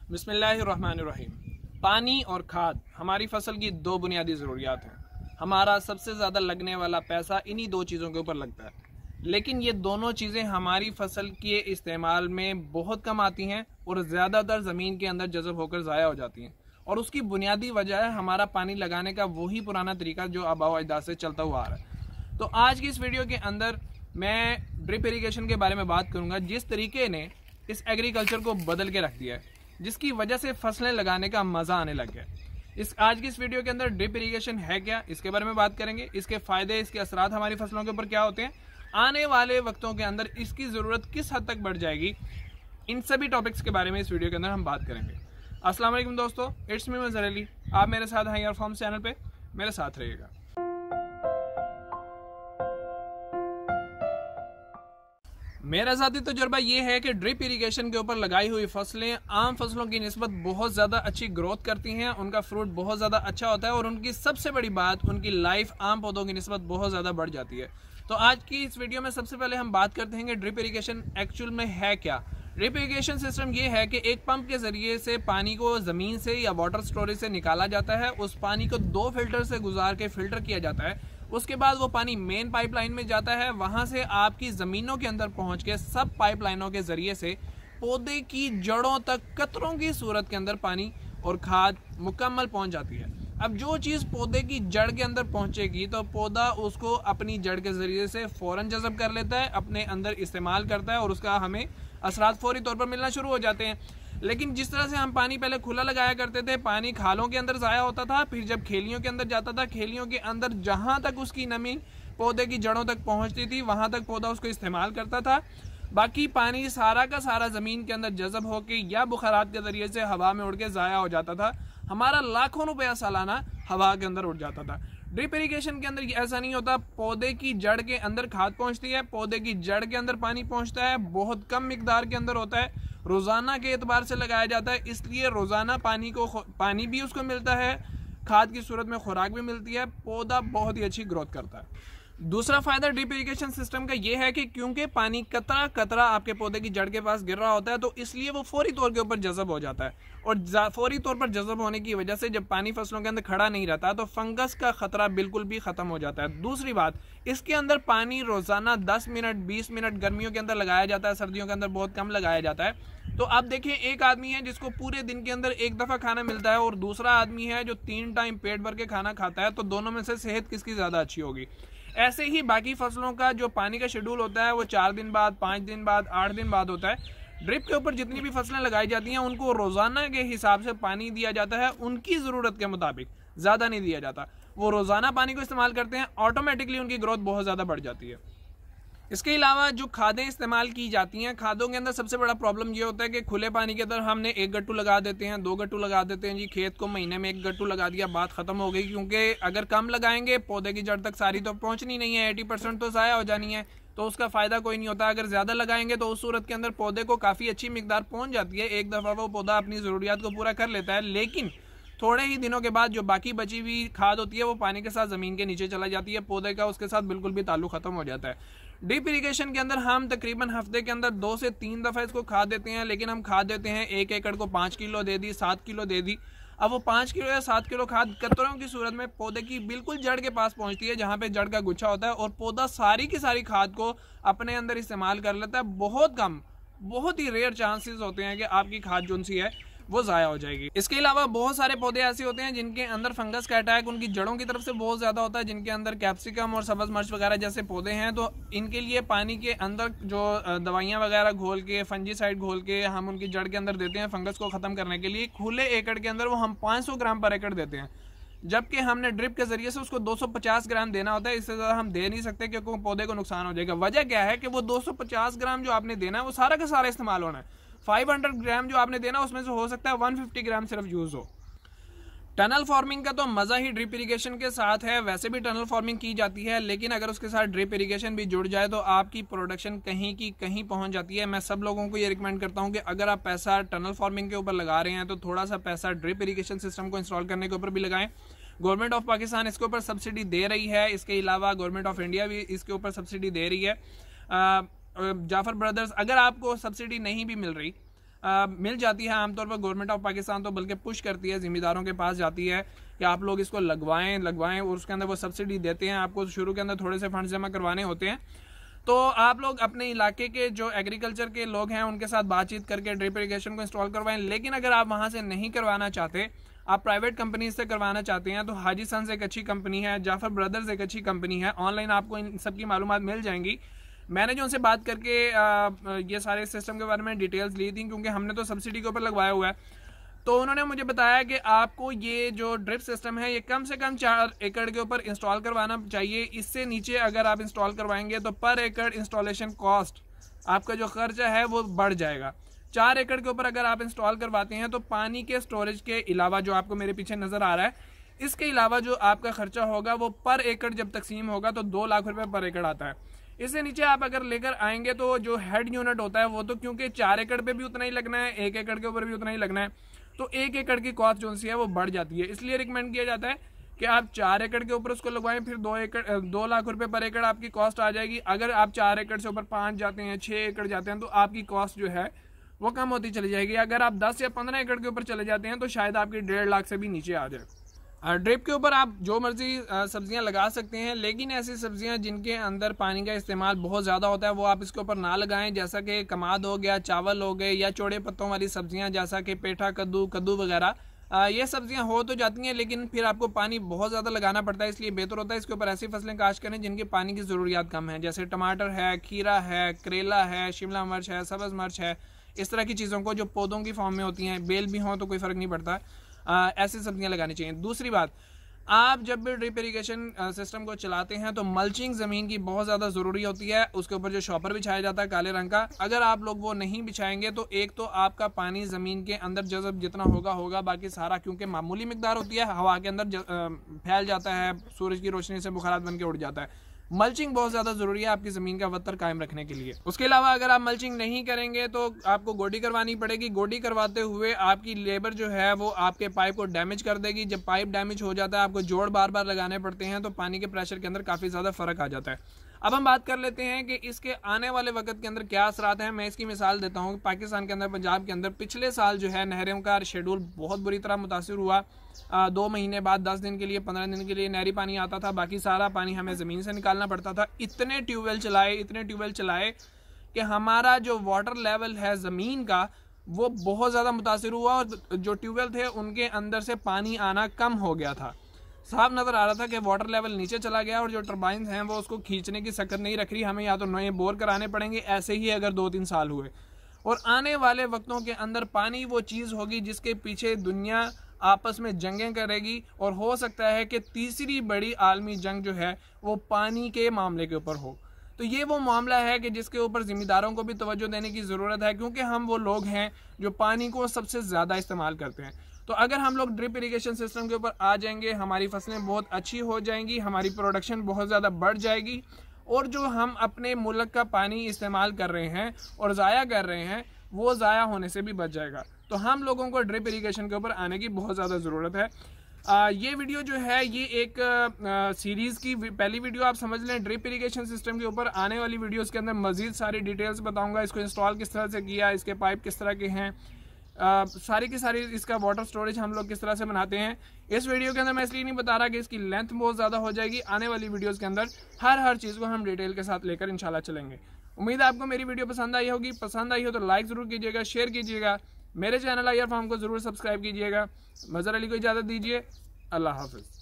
बिस्मिल्लाहिर्रहमानिर्रहीम। पानी और खाद हमारी फसल की दो बुनियादी ज़रूरियात हैं। हमारा सबसे ज़्यादा लगने वाला पैसा इन्हीं दो चीज़ों के ऊपर लगता है, लेकिन ये दोनों चीज़ें हमारी फसल के इस्तेमाल में बहुत कम आती हैं और ज़्यादातर ज़मीन के अंदर जज़ब होकर ज़ाया हो जाती हैं। और उसकी बुनियादी वजह है हमारा पानी लगाने का वही पुराना तरीका जो आबा व अजदाद से चलता हुआ आ रहा है। तो आज की इस वीडियो के अंदर मैं ड्रिप इरीगेशन के बारे में बात करूँगा, जिस तरीके ने इस एग्रीकल्चर को बदल के रख दिया है, जिसकी वजह से फसलें लगाने का मजा आने लग गया। आज की इस वीडियो के अंदर ड्रिप इरीगेशन है क्या, इसके बारे में बात करेंगे। इसके फायदे, इसके असरात हमारी फसलों के ऊपर क्या होते हैं, आने वाले वक्तों के अंदर इसकी जरूरत किस हद तक बढ़ जाएगी, इन सभी टॉपिक्स के बारे में इस वीडियो के अंदर हम बात करेंगे। अस्सलाम वालेकुम दोस्तों, इट्स मी मज़हर अली। आप मेरे साथ हैं यार फार्म्स चैनल पे, मेरे साथ रहिएगा। मेरा ज़ाती तजुर्बा ये है कि ड्रिप इरीगेशन के ऊपर लगाई हुई फसलें आम फसलों की निस्बत बहुत ज़्यादा अच्छी ग्रोथ करती हैं, उनका फ्रूट बहुत ज़्यादा अच्छा होता है और उनकी सबसे बड़ी बात, उनकी लाइफ आम पौधों की निस्बत बहुत ज़्यादा बढ़ जाती है। तो आज की इस वीडियो में सबसे पहले हम बात करते हैं कि ड्रिप इरीगेशन एक्चुअल में है क्या। ड्रिप इरीगेशन सिस्टम ये है कि एक पंप के ज़रिए से पानी को ज़मीन से या वाटर स्टोरेज से निकाला जाता है, उस पानी को दो फिल्टर से गुजार के फिल्टर किया जाता है, उसके बाद वो पानी मेन पाइपलाइन में जाता है, वहां से आपकी जमीनों के अंदर पहुंच के सब पाइपलाइनों के जरिए से पौधे की जड़ों तक कतरों की सूरत के अंदर पानी और खाद मुकम्मल पहुंच जाती है। अब जो चीज़ पौधे की जड़ के अंदर पहुंचेगी तो पौधा उसको अपनी जड़ के जरिए से फौरन जज़ब कर लेता है, अपने अंदर इस्तेमाल करता है और उसका हमें असरात फौरी तौर पर मिलना शुरू हो जाते हैं। लेकिन जिस तरह से हम पानी पहले खुला लगाया करते थे, पानी खालों के अंदर ज़ाया होता था, फिर जब खेलियों के अंदर जाता था, खेलियों के अंदर जहां तक उसकी नमी पौधे की जड़ों तक पहुंचती थी वहां तक पौधा उसको इस्तेमाल करता था। बाकी पानी सारा का सारा ज़मीन के अंदर जज़ब होके या बुखारात के ज़रिए से हवा में उड़ के ज़ाया हो जाता था। हमारा लाखों रुपया सालाना हवा के अंदर उड़ जाता था। ड्रिप इरीगेशन के अंदर ऐसा नहीं होता। पौधे की जड़ के अंदर खाद पहुंचती है, पौधे की जड़ के अंदर पानी पहुंचता है, बहुत कम मिकदार के अंदर होता है, रोजाना के एतबार से लगाया जाता है, इसलिए रोजाना पानी भी उसको मिलता है, खाद की सूरत में खुराक भी मिलती है, पौधा बहुत ही अच्छी ग्रोथ करता है। दूसरा फायदा ड्रिप इरीगेशन सिस्टम का यह है कि क्योंकि पानी कतरा कतरा आपके पौधे की जड़ के पास गिर रहा होता है, तो इसलिए वो फौरी तौर के ऊपर जज़ब हो जाता है और फौरी तौर पर जज़ब होने की वजह से जब पानी फसलों के अंदर खड़ा नहीं रहता तो फंगस का खतरा बिल्कुल भी खत्म हो जाता है। दूसरी बात, इसके अंदर पानी रोजाना 10 मिनट 20 मिनट गर्मियों के अंदर लगाया जाता है, सर्दियों के अंदर बहुत कम लगाया जाता है। तो आप देखिए, एक आदमी है जिसको पूरे दिन के अंदर एक दफा खाना मिलता है और दूसरा आदमी है जो 3 टाइम पेट भर के खाना खाता है, तो दोनों में से सेहत किसकी ज्यादा अच्छी होगी। ऐसे ही बाकी फसलों का जो पानी का शेड्यूल होता है वो 4 दिन बाद, 5 दिन बाद, 8 दिन बाद होता है। ड्रिप के ऊपर जितनी भी फसलें लगाई जाती हैं उनको रोजाना के हिसाब से पानी दिया जाता है, उनकी जरूरत के मुताबिक, ज्यादा नहीं दिया जाता। वो रोजाना पानी को इस्तेमाल करते हैं, ऑटोमेटिकली उनकी ग्रोथ बहुत ज्यादा बढ़ जाती है। इसके अलावा जो खादें इस्तेमाल की जाती हैं, खादों के अंदर सबसे बड़ा प्रॉब्लम ये होता है कि खुले पानी के अंदर हमने 1 गट्टू लगा देते हैं, 2 गट्टू लगा देते हैं जी, खेत को महीने में 1 गट्टू लगा दिया, बात खत्म हो गई। क्योंकि अगर कम लगाएंगे पौधे की जड़ तक सारी तो पहुंचनी नहीं है, 80% तो ज़ाया हो जानी है, तो उसका फायदा कोई नहीं होता। अगर ज्यादा लगाएंगे तो उस सूरत के अंदर पौधे को काफी अच्छी मिकदार पहुंच जाती है, एक दफा वो पौधा अपनी जरूरियात को पूरा कर लेता है, लेकिन थोड़े ही दिनों के बाद जो बाकी बची हुई खाद होती है वो पानी के साथ जमीन के नीचे चला जाती है, पौधे का उसके साथ बिल्कुल भी ताल्लुक खत्म हो जाता है। ड्रिप इरीगेशन के अंदर हम तकरीबन हफ्ते के अंदर 2 से 3 दफा इसको खाद देते हैं, लेकिन हम खाद देते हैं 1 एकड़ को 5 किलो दे दी, 7 किलो दे दी। अब वो 5 किलो या 7 किलो खाद कतरों की सूरत में पौधे की बिल्कुल जड़ के पास पहुंचती है, जहां पे जड़ का गुच्छा होता है, और पौधा सारी की सारी खाद को अपने अंदर इस्तेमाल कर लेता है। बहुत कम, बहुत ही रेयर चांसेस होते हैं कि आपकी खाद जो सी है वो ज़ाया हो जाएगी। इसके अलावा बहुत सारे पौधे ऐसे होते हैं जिनके अंदर फंगस का अटैक उनकी जड़ों की तरफ से बहुत ज़्यादा होता है, जिनके अंदर कैप्सिकम और सब्ज़ मिर्च वगैरह जैसे पौधे हैं, तो इनके लिए पानी के अंदर जो दवाइयाँ वगैरह घोल के, फंजीसाइड घोल के हम उनकी जड़ के अंदर देते हैं फंगस को ख़त्म करने के लिए। खुले एकड़ के अंदर वो हम 500 ग्राम पर एकड़ देते हैं, जबकि हमने ड्रिप के जरिए से उसको 250 ग्राम देना होता है। इससे ज़्यादा हम दे नहीं सकते क्योंकि पौधे को नुकसान हो जाएगा। वजह क्या है कि वो 250 ग्राम जो आपने देना है वो सारा का सारा इस्तेमाल होना है। 500 ग्राम जो आपने देना उसमें से हो सकता है 150 ग्राम सिर्फ यूज हो। टनल फार्मिंग का तो मजा ही ड्रिप इरीगेशन के साथ है। वैसे भी टनल फार्मिंग की जाती है, लेकिन अगर उसके साथ ड्रिप इरीगेशन भी जुड़ जाए तो आपकी प्रोडक्शन कहीं की कहीं पहुंच जाती है। मैं सब लोगों को ये रिकमेंड करता हूं कि अगर आप पैसा टनल फार्मिंग के ऊपर लगा रहे हैं तो थोड़ा सा पैसा ड्रिप इरीगेशन सिस्टम को इंस्टॉल करने के ऊपर भी लगाएं। गवर्नमेंट ऑफ पाकिस्तान इसके ऊपर सब्सिडी दे रही है, इसके अलावा गवर्नमेंट ऑफ इंडिया भी इसके ऊपर सब्सिडी दे रही है। जाफर ब्रदर्स, अगर आपको सब्सिडी नहीं भी मिल रही मिल जाती है आमतौर पर। गवर्नमेंट ऑफ पाकिस्तान तो बल्कि पुश करती है, जिम्मेदारों के पास जाती है कि आप लोग इसको लगवाएं और उसके अंदर वो सब्सिडी देते हैं। आपको शुरू के अंदर थोड़े से फंड जमा करवाने होते हैं। तो आप लोग अपने इलाके के जो एग्रीकल्चर के लोग हैं उनके साथ बातचीत करके ड्रिप इरिगेशन को इंस्टॉल करवाएं। लेकिन अगर आप वहां से नहीं करवाना चाहते, आप प्राइवेट कंपनी से करवाना चाहते हैं, तो हाजी सन्स एक अच्छी कंपनी है, जाफर ब्रदर्स एक अच्छी कंपनी है। ऑनलाइन आपको इन सब की मालूमात मिल जाएंगी। मैंने जो उनसे बात करके ये सारे सिस्टम के बारे में डिटेल्स ली थी, क्योंकि हमने तो सब्सिडी के ऊपर लगवाया हुआ है। तो उन्होंने मुझे बताया कि आपको ये जो ड्रिप सिस्टम है ये कम से कम 4 एकड़ के ऊपर इंस्टॉल करवाना चाहिए। इससे नीचे अगर आप इंस्टॉल करवाएंगे तो पर एकड़ इंस्टॉलेशन कॉस्ट, आपका जो खर्चा है वो बढ़ जाएगा। 4 एकड़ के ऊपर अगर आप इंस्टॉल करवाते हैं तो पानी के स्टोरेज के अलावा, जो आपको मेरे पीछे नजर आ रहा है, इसके अलावा जो आपका खर्चा होगा वो पर एकड़ जब तकसीम होगा तो 2 लाख रुपए पर एकड़ आता है। इससे नीचे आप अगर लेकर आएंगे तो जो हेड यूनिट होता है वो तो क्योंकि 4 एकड़ पे भी उतना ही लगना है, 1 एकड़ के ऊपर भी उतना ही लगना है, तो 1 एकड़ की कॉस्ट जो सी है वो बढ़ जाती है। इसलिए रिकमेंड किया जाता है कि आप 4 एकड़ के ऊपर उसको लगवाएं, फिर 2 लाख रुपए पर एकड़ आपकी कॉस्ट आ जाएगी। अगर आप 4 एकड़ से ऊपर 5 जाते हैं, 6 एकड़ जाते हैं, तो आपकी कॉस्ट जो है वो कम होती चली जाएगी। अगर आप 10 या 15 एकड़ के ऊपर चले जाते हैं तो शायद आपकी 1.5 लाख से भी नीचे आ जाए। ड्रिप के ऊपर आप जो मर्जी सब्जियां लगा सकते हैं, लेकिन ऐसी सब्जियां जिनके अंदर पानी का इस्तेमाल बहुत ज़्यादा होता है वो आप इसके ऊपर ना लगाएं। जैसा कि कमाद हो गया, चावल हो गए, या चौड़े पत्तों वाली सब्जियां जैसा कि पेठा, कद्दू वगैरह, ये सब्जियां हो तो जाती हैं लेकिन फिर आपको पानी बहुत ज़्यादा लगाना पड़ता है। इसलिए बेहतर होता है इसके ऊपर ऐसी फसलें काश्त करें जिनकी पानी की ज़रूरियात कम है, जैसे टमाटर है, खीरा है, करेला है, शिमला मिर्च है, सब्ज़ मिर्च है। इस तरह की चीज़ों को जो पौधों की फॉर्म में होती हैं, बेल भी हों तो कोई फ़र्क नहीं पड़ता, ऐसी सब्जियां लगानी चाहिए। दूसरी बात, आप जब भी ड्रिप इरिगेशन सिस्टम को चलाते हैं तो मल्चिंग ज़मीन की बहुत ज़्यादा ज़रूरी होती है। उसके ऊपर जो शॉपर बिछाया जाता है काले रंग का, अगर आप लोग वो नहीं बिछाएंगे तो एक तो आपका पानी ज़मीन के अंदर जज़ब जितना होगा, बाकी सारा क्योंकि मामूली मिकदार होती है, हवा के अंदर फैल जाता है, सूरज की रोशनी से बुखारात बन के उड़ जाता है। मल्चिंग बहुत ज़्यादा ज़रूरी है आपकी ज़मीन का वत्तर कायम रखने के लिए। उसके अलावा अगर आप मल्चिंग नहीं करेंगे तो आपको गोडी करवानी पड़ेगी। गोडी करवाते हुए आपकी लेबर जो है वो आपके पाइप को डैमेज कर देगी। जब पाइप डैमेज हो जाता है, आपको जोड़ बार बार लगाने पड़ते हैं, तो पानी के प्रेशर के अंदर काफ़ी ज़्यादा फ़र्क आ जाता है। अब हम बात कर लेते हैं कि इसके आने वाले वक्त के अंदर क्या असरात हैं। मैं इसकी मिसाल देता हूँ। पाकिस्तान के अंदर, पंजाब के अंदर पिछले साल जो है नहरों का शेड्यूल बहुत बुरी तरह मुतासिर हुआ। 2 महीने बाद 10 दिन के लिए, 15 दिन के लिए नहरी पानी आता था, बाकी सारा पानी हमें ज़मीन से निकालना पड़ता था। इतने ट्यूबवेल चलाए कि हमारा जो वाटर लेवल है ज़मीन का वो बहुत ज़्यादा मुतासिर हुआ, और जो ट्यूबवेल थे उनके अंदर से पानी आना कम हो गया था। साफ नज़र आ रहा था कि वाटर लेवल नीचे चला गया, और जो टर्बाइन हैं वो उसको खींचने की सकत नहीं रख रही। हमें या तो नए बोर कराने पड़ेंगे, ऐसे ही अगर 2-3 साल हुए। और आने वाले वक्तों के अंदर पानी वो चीज़ होगी जिसके पीछे दुनिया आपस में जंगें करेगी, और हो सकता है कि तीसरी बड़ी आलमी जंग जो है वो पानी के मामले के ऊपर हो। तो ये वो मामला है कि जिसके ऊपर ज़िम्मेदारों को भी तवज्जो देने की ज़रूरत है, क्योंकि हम वो लोग हैं जो पानी को सबसे ज़्यादा इस्तेमाल करते हैं। तो अगर हम लोग ड्रिप इरिगेशन सिस्टम के ऊपर आ जाएंगे, हमारी फसलें बहुत अच्छी हो जाएंगी, हमारी प्रोडक्शन बहुत ज़्यादा बढ़ जाएगी, और जो हम अपने मुल्क का पानी इस्तेमाल कर रहे हैं और ज़ाया कर रहे हैं वो ज़ाया होने से भी बच जाएगा। तो हम लोगों को ड्रिप इरिगेशन के ऊपर आने की बहुत ज़्यादा ज़रूरत है। ये वीडियो जो है ये एक सीरीज़ की पहली वीडियो आप समझ लें ड्रिप इरिगेशन सिस्टम के ऊपर। आने वाली वीडियोस के अंदर मज़ीद सारी डिटेल्स बताऊंगा, इसको इंस्टॉल किस तरह से किया, इसके पाइप किस तरह के हैं, सारी की सारी इसका वाटर स्टोरेज हम लोग किस तरह से बनाते हैं। इस वीडियो के अंदर मैं इसलिए नहीं बता रहा कि इसकी लेंथ बहुत ज़्यादा हो जाएगी। आने वाली वीडियोस के अंदर हर चीज़ को हम डिटेल के साथ लेकर इंशाल्लाह चलेंगे। उम्मीद है आपको मेरी वीडियो पसंद आई होगी। पसंद आई हो तो लाइक ज़रूर कीजिएगा, शेयर कीजिएगा, मेरे चैनल आयर फार्म को ज़रूर सब्सक्राइब कीजिएगा। मज़हर अली को इजाज़त दीजिए। अल्लाह हाफ़िज़।